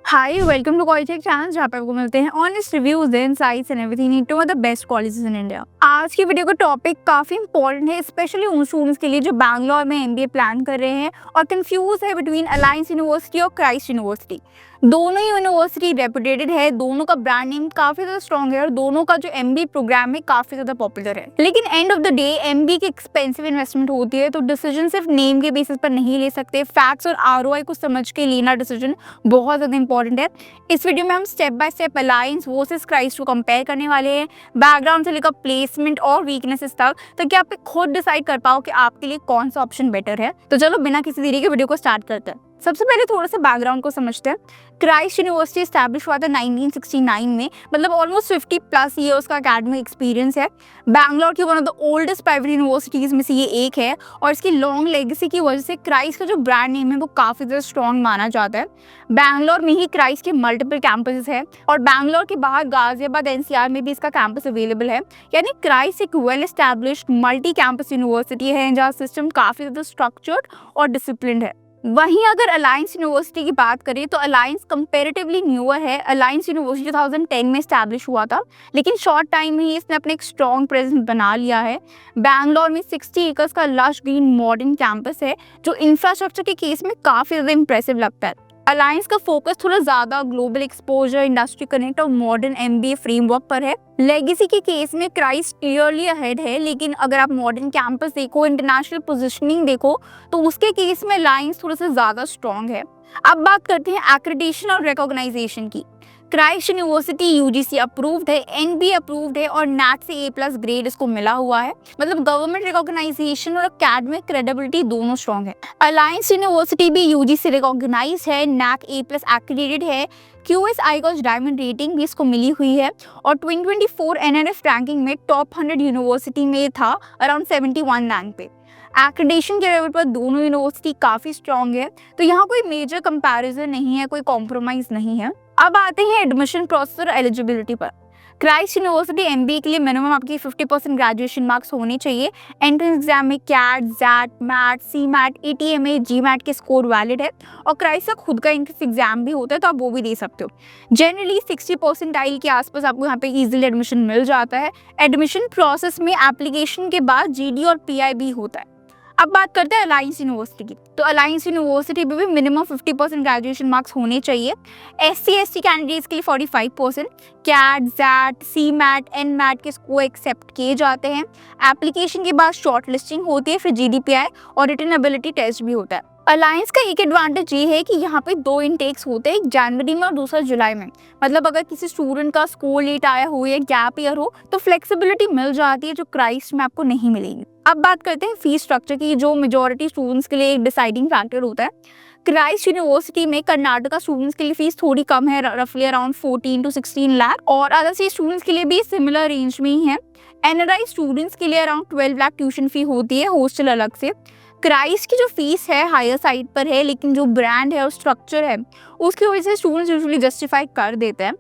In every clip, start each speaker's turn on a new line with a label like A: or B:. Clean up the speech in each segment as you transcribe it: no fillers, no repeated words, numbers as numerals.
A: Hi welcome to college channel जहाँ पे आपको मिलते हैं honest reviews insights and everything need to the best colleges in India. आज की वीडियो का टॉपिक काफी इंपॉर्टेंट है, स्पेशली उन स्टूडेंट्स के लिए जो बैंगलोर में एमबीए प्लान कर रहे हैं और कंफ्यूज है बिटवीन अलायंस यूनिवर्सिटी और क्राइस्ट यूनिवर्सिटी। दोनों यूनिवर्सिटी रेपुटेटेड है, दोनों का ब्रांड नेम काफी ज्यादा स्ट्रॉन्ग है और दोनों का जो एमबीए प्रोग्राम है काफी ज्यादा पॉपुलर है। लेकिन end of the day MBA की एक्सपेंसिव इन्वेस्टमेंट होती है, तो डिसीजन सिर्फ नेम के बेसिस पर नहीं ले सकते। फैक्ट्स और आरओआई को समझ के लेना डिसीजन बहुत ज्यादा इंपॉर्टेंट है। इस वीडियो में हम step by step alliance versus Christ को कंपेयर करने वाले हैं, बैकग्राउंड से लेकर प्लेसमेंट और वीकनेसेस तक, ताकि आप खुद डिसाइड कर पाओ कि आपके लिए कौन सा ऑप्शन बेटर है। तो चलो बिना किसी देरी के वीडियो को स्टार्ट करते हैं। सबसे पहले थोड़ा सा बैकग्राउंड को समझते हैं। क्राइस्ट यूनिवर्सिटी एस्टैब्लिश हुआ था 1969 में, मतलब ऑलमोस्ट 50 प्लस ईयर्स का एकेडमिक एक्सपीरियंस है। बैंगलोर की one of the oldest private universities में से ये एक है और इसकी लॉन्ग लेगेसी की वजह से क्राइस्ट का जो ब्रांड नेम है वो काफी ज्यादा स्ट्रॉन्ग माना जाता है। बैंगलोर में ही क्राइस्ट के मल्टीपल कैंपसेस है और बैंगलोर के बाहर गाजियाबाद एनसीआर में भी इसका कैंपस अवेलेबल है। यानी क्राइस्ट एक well established multi campus university है जहाँ सिस्टम काफी ज्यादा स्ट्रक्चर्ड और डिसिप्लिन्ड है। वहीं अगर अलायंस यूनिवर्सिटी की बात करें तो अलायंस कंपैरेटिवली न्यूअर है। अलायंस यूनिवर्सिटी 2010 में स्टैब्लिश हुआ था, लेकिन शॉर्ट टाइम में ही इसने अपने एक स्ट्रॉन्ग प्रेजेंस बना लिया है। बैंगलोर में 60 एकर्स का लश ग्रीन मॉडर्न कैंपस है जो इंफ्रास्ट्रक्चर के केस में काफी ज्यादा इंप्रेसिव लगता है। अलायंस का फोकस थोड़ा ज्यादा ग्लोबल एक्सपोजर, इंडस्ट्री कनेक्ट और मॉडर्न एमबीए फ्रेमवर्क पर है। लेगेसी के केस में क्राइस्ट क्लियरली अहेड है, लेकिन अगर आप मॉडर्न कैंपस देखो, इंटरनेशनल पोजीशनिंग देखो, तो उसके केस में अलायंस थोड़ा सा ज्यादा स्ट्रॉन्ग है। अब बात करते हैं एक्रेडिटेशन और रिकॉग्नाइजेशन की। क्राइस्ट यूनिवर्सिटी यूजीसी अप्रूव्ड है, एनबीए अप्रूव्ड है और नैक से ए+ ग्रेड इसको मिला हुआ है। मतलब गवर्नमेंट रिकॉग्नाइजेशन और एकेडमिक क्रेडिबिलिटी दोनों स्ट्रॉन्ग है। अलायंस यूनिवर्सिटी भी यूजीसी रिकॉग्नाइज है, नैक ए+ एक्रेडिटेड है, क्यूएस आईगॉस डायमंड रेटिंग भी इसको मिली हुई है और 2024 एनआरएफ रैंकिंग में टॉप 100 यूनिवर्सिटी में था अराउंड 71 रैंक पे। एक्रेडिटेशन के लेवल पर दोनों यूनिवर्सिटी काफी स्ट्रॉन्ग है, तो यहाँ कोई मेजर कंपैरिजन नहीं है, कोई कॉम्प्रोमाइज नहीं है। अब आते हैं एडमिशन प्रोसेस और एलिजिबिलिटी पर। क्राइस्ट यूनिवर्सिटी एमबीए के लिए मिनिमम आपकी 50% ग्रेजुएशन मार्क्स होने चाहिए। एंट्रेंस एग्जाम में CAT, XAT, MAT, CMAT, ATMA, GMAT के स्कोर वैलिड है और क्राइस्ट का खुद का एंट्रेंस एग्जाम भी होता है, तो आप वो भी दे सकते हो। जनरली 60% के आसपास आपको यहाँ पे इजीली एडमिशन मिल जाता है। एडमिशन प्रोसेस में एप्लीकेशन के बाद जीडी और पीआई भी होता है। अब बात करते हैं अलायंस यूनिवर्सिटी की। तो अलायंस यूनिवर्सिटी में भी मिनिमम 50% ग्रेजुएशन मार्क्स होने चाहिए। SC/ST कैंडिडेट्स के लिए 45%, कैट, जैट, सीमैट, एनमैट के स्कोर एक्सेप्ट किए जाते हैं। एप्लीकेशन के बाद शॉर्ट लिस्टिंग होती है, फिर GDPI और रिटन एबिलिटी टेस्ट भी होता है। अलायंस का एक एडवांटेज ये है कि यहाँ पे 2 इनटेक्स होते हैं, एक जनवरी में और दूसरा जुलाई में। मतलब अगर किसी स्टूडेंट का स्कोर लेट आया हो या गैप ईयर हो तो फ्लेक्सिबिलिटी मिल जाती है, जो क्राइस्ट में आपको नहीं मिलेगी। अब बात करते हैं फीस स्ट्रक्चर की, जो मेजॉरिटी स्टूडेंट्स के लिए एक डिसाइडिंग फैक्टर होता है। क्राइस्ट यूनिवर्सिटी में कर्नाटका स्टूडेंट्स के लिए फीस थोड़ी कम है, रफली अराउंड 14 to 16 लाख, और अदर स्टेट स्टूडेंट्स के लिए भी सिमिलर रेंज में ही है। एनआरआई स्टूडेंट्स के लिए अराउंड 12 लाख ट्यूशन फी होती है, हॉस्टल अलग से। क्राइस्ट की जो फीस है हायर साइड पर है, लेकिन जो ब्रांड है और स्ट्रक्चर है उसकी वजह से स्टूडेंट्स यूजुअली जस्टिफाई कर देते हैं।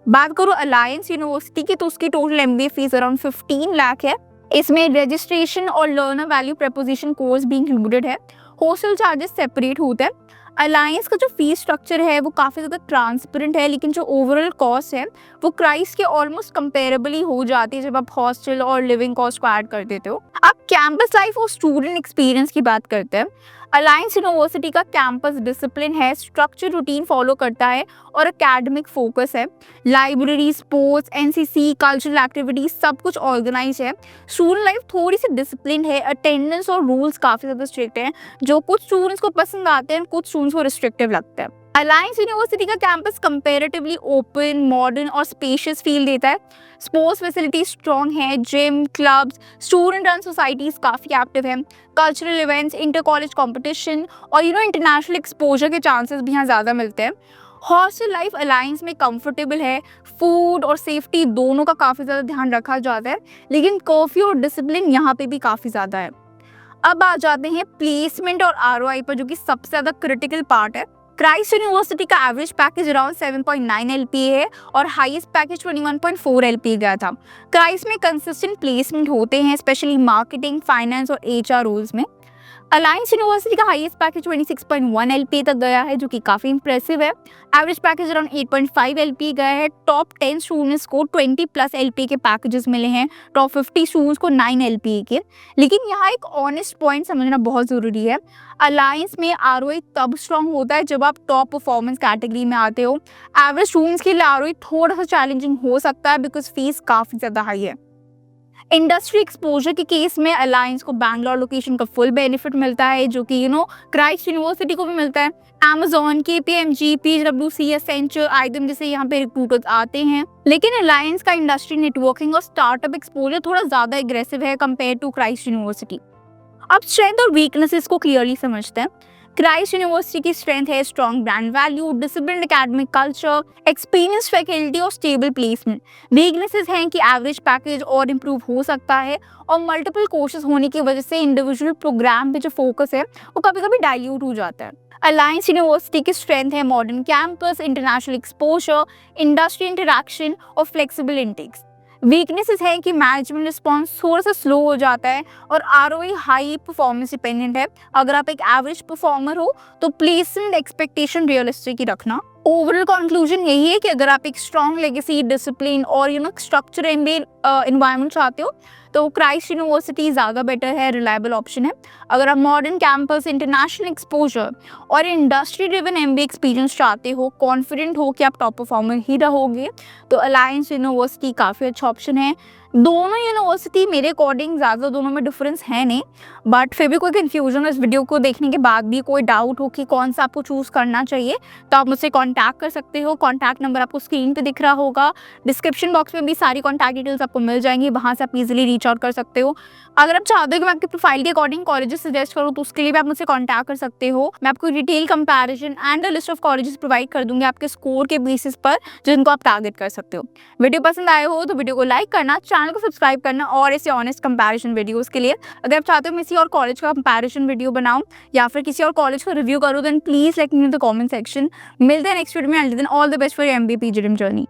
A: बात करो अलायंस यूनिवर्सिटी की, तो उसकी total MBA fees around 15 lakh है। इसमें रजिस्ट्रेशन और लर्नर वैल्यू प्रपोजिशन कोर्स भी इंक्लूडेड है। हॉस्टल चार्जेस सेपरेट होते हैं। अलायंस का जो फीस स्ट्रक्चर है वो काफ़ी ज़्यादा ट्रांसपेरेंट है, लेकिन जो ओवरऑल कॉस्ट है वो क्राइस्ट के ऑलमोस्ट कंपेरेबली हो जाती है जब आप हॉस्टल और लिविंग कॉस्ट को ऐड कर देते हो। अब कैंपस लाइफ और स्टूडेंट एक्सपीरियंस की बात करते हैं। अलायंस यूनिवर्सिटी का कैंपस डिसिप्लिन है, स्ट्रक्चर रूटीन फॉलो करता है और एकेडमिक फोकस है। Library, sports, NCC, cultural activities सब कुछ ऑर्गेनाइज है। स्टूडेंट लाइफ थोड़ी सी डिसिप्लिन है, अटेंडेंस और रूल्स काफ़ी ज़्यादा स्ट्रिक्ट हैं, जो कुछ स्टूडेंट्स को पसंद आते हैं, कुछ स्टूडेंट्स को रिस्ट्रिक्टिव लगता है। अलायंस यूनिवर्सिटी का कैंपस कंपैरेटिवली ओपन, मॉडर्न और स्पेशियस फील देता है। स्पोर्ट्स फैसिलिटी स्ट्रॉन्ग है, gym, clubs, student run societies काफ़ी एक्टिव है। Cultural events, inter college competition और इंटरनेशनल एक्सपोजर के चांसेस भी यहाँ ज़्यादा मिलते हैं। हॉस्टल लाइफ अलायंस में कंफर्टेबल है, फूड और सेफ्टी दोनों का काफ़ी ज़्यादा ध्यान रखा जाता है, लेकिन कर्फ्यू और डिसिप्लिन यहाँ पे भी काफ़ी ज़्यादा है। अब आ जाते हैं प्लेसमेंट और आरओआई पर, जो कि सबसे ज़्यादा क्रिटिकल पार्ट है। क्राइस्ट यूनिवर्सिटी का एवरेज पैकेज अराउंड 7.9 LPA है और हाईएस्ट पैकेज 21.4 LPA गया था। क्राइस्ट में कंसिस्टेंट प्लेसमेंट होते हैं, स्पेशली मार्केटिंग, फाइनेंस और HR रोल्स में। अलायंस यूनिवर्सिटी का हाईएस्ट पैकेज 26.1 एलपीए तक गया है, जो कि काफी इंप्रेसिव है। एवरेज पैकेज अराउंड 8.5 एलपीए गया है। टॉप 10 स्टूडेंट्स को 20 प्लस एलपीए के पैकेजेस मिले हैं, टॉप 50 स्टूडेंट्स को 9 एलपीए के। लेकिन यहाँ एक ऑनेस्ट पॉइंट समझना बहुत जरूरी है, अलायंस में आरओई तब स्ट्रांग होता है जब आप टॉप परफॉर्मेंस कैटेगरी में आते हो। एवरेज स्टूडेंट्स के लिए आरओई थोड़ा सा चैलेंजिंग हो सकता है बिकॉज फीस काफी ज्यादा हाई है। इंडस्ट्री एक्सपोजर के केस में अलायंस को बैंगलोर लोकेशन का फुल बेनिफिट मिलता है, जो कि क्राइस्ट यूनिवर्सिटी को भी मिलता है। Amazon, KPMG, PwC, एसेंचर, आइदम जैसे यहाँ पे रिक्रूटर्स आते हैं। लेकिन अलायंस का इंडस्ट्री नेटवर्किंग और स्टार्टअप एक्सपोजर थोड़ा ज्यादा एग्रेसिव है कंपेयर टू क्राइस्ट यूनिवर्सिटी। अब स्ट्रेंथ और वीकनेसेस को क्लियरली समझते हैं। क्राइस्ट यूनिवर्सिटी की स्ट्रेंथ है strong brand value, disciplined academic culture, experience faculty और स्टेबल प्लेसमेंट। वीकनेसेस हैं कि एवरेज पैकेज और इम्प्रूव हो सकता है और मल्टीपल कोर्सेज होने की वजह से इंडिविजुअल प्रोग्राम पे जो फोकस है वो कभी कभी डाइल्यूट हो जाता है। अलायंस यूनिवर्सिटी की स्ट्रेंथ है modern campus, international exposure, industry interaction और फ्लेक्सिबल इंटेक्स। वीकनेसेस है कि मैनेजमेंट रिस्पॉन्स थोड़ा सा स्लो हो जाता है और आरओई हाई परफॉर्मेंस डिपेंडेंट है। अगर आप एक एवरेज परफॉर्मर हो तो प्लेसमेंट एक्सपेक्टेशन रियलिस्टिक ही रखना। ओवरऑल कंक्लूजन यही है कि अगर आप एक स्ट्रॉन्ग लेगेसी, डिसिप्लिन और स्ट्रक्चर एनवायरनमेंट चाहते हो तो क्राइस्ट यूनिवर्सिटी ज़्यादा बेटर है, रिलायबल ऑप्शन है। अगर आप मॉडर्न कैंपस, इंटरनेशनल एक्सपोजर और इंडस्ट्री ड्रिवन एमबीए एक्सपीरियंस चाहते हो, कॉन्फिडेंट हो कि आप टॉप परफॉर्मर ही रहोगे, तो अलायंस यूनिवर्सिटी काफ़ी अच्छा ऑप्शन है। दोनों यूनिवर्सिटी मेरे अकॉर्डिंग ज़्यादा दोनों में डिफरेंस है नहीं, बट फिर भी कोई कन्फ्यूजन इस वीडियो को देखने के बाद भी कोई डाउट हो कि कौन सा आपको चूज़ करना चाहिए तो आप मुझसे कांटेक्ट कर सकते हो। कांटेक्ट नंबर आपको स्क्रीन पे दिख रहा होगा, डिस्क्रिप्शन बॉक्स में भी सारी कांटेक्ट डिटेल्स आपको मिल जाएंगी, वहाँ से आप इजीली रीच आउट कर सकते हो। अगर आप चाहते हो कि मैं आपके प्रोफाइल के अकॉर्डिंग कॉलेजेस सजेस्ट करूँ तो उसके लिए भी आप मुझसे कॉन्टैक्ट कर सकते हो। मैं आपको detail comparison and a list of colleges provide कर दूंगी आपके स्कोर के बेसिस पर, जिनको आप टारगेट कर सकते हो। वीडियो पसंद आए हो तो वीडियो को लाइक करना, चैनल को सब्सक्राइब करना और ऐसे ऑनेस्ट कंपैरिजन वीडियोस के लिए। अगर आप चाहते हो मैं किसी और कॉलेज का कंपैरिजन वीडियो बनाऊं या फिर किसी और कॉलेज का रिव्यू करूं, then please let me know in the comment section. मिलते हैं नेक्स्ट वीडियो में। Until then all the best for your MBA PG dream journey.